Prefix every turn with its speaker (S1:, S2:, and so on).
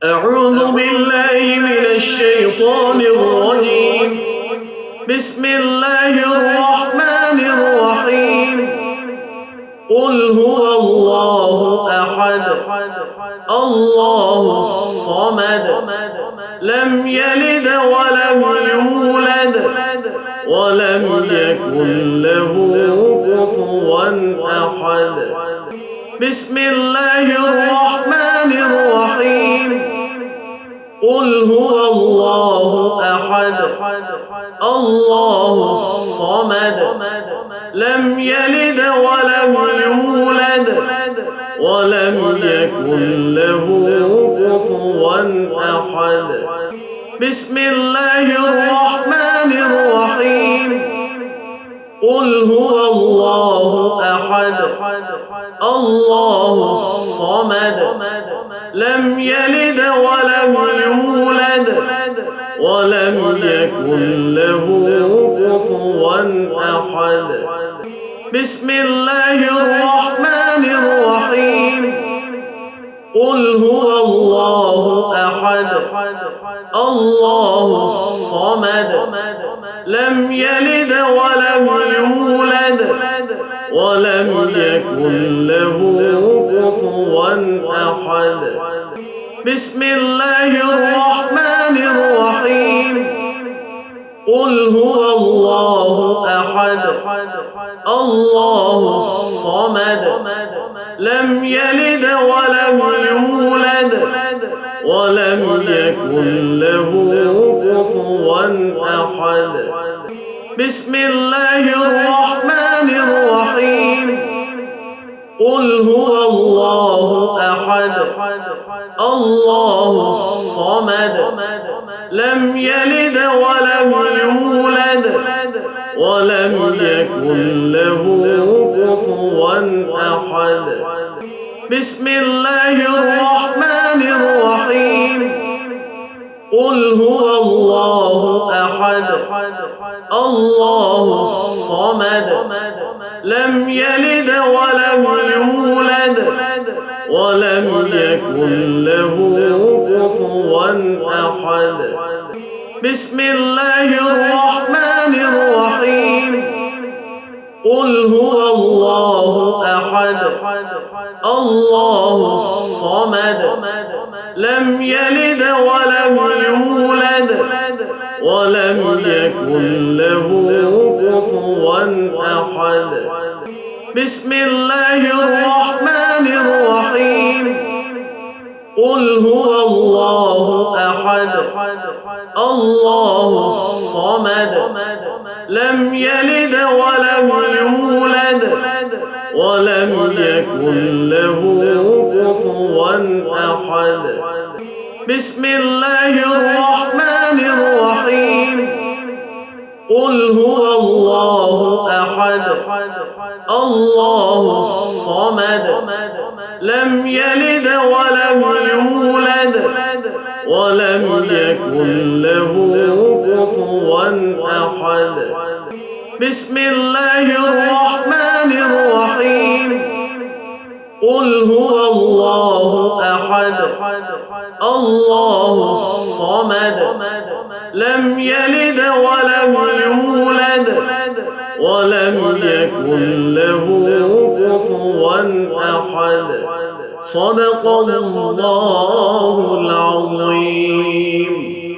S1: أعوذ بالله من الشيطان الرجيم. بسم الله الرحمن الرحيم. قل هو الله أحد الله الصمد لم يلد ولم يولد ولم يكن له كفوا أحد. بسم الله الرحمن الرحيم. قل هو الله أحد الله الصمد لم يلد ولم يولد ولم يكن له كفوا أحد. بسم الله الرحمن الرحيم. قل هو الله أحد الله الصمد لم يلد ولم يولد ولم يكن له كفوا أحد. بسم الله الرحمن الرحيم. قل هو الله أحد الله الصمد لم يلد ولم يولد ولم يكن له كفوا أحد. بسم الله الرحمن الرحيم. قل هو الله أحد الله الصمد لم يلد ولم يولد ولم يكن له كفوا أحد. بسم الله الرحمن الرحيم. قل هو الله أحد الله الصمد لم يلد ولم يولد ولم يكن له كفوا أحد. بسم الله الرحمن الرحيم. قل هو الله أحد الله الصمد لم يلد ولم يولد ولم يكن له كفوا أحد. بسم الله الرحمن الرحيم. قل هو الله أحد الله الصمد لم يلد ولم يولد ولم يكن له كفوا أحد. بسم الله الرحمن الرحيم. قل هو الله أحد الله الصمد لم يلد ولم يولد ولم يكن له كفوا أحد. بسم الله الرحمن الرحيم. قل هو الله أحد الله الصمد لم يلد ولم يولد ولم يكن له كفوا أحد. بسم الله الرحمن الرحيم. قل هو الله أحد الله الصمد لم يلد ولم يولد ولم يكن له كفوا أحد. صدق الله العظيم.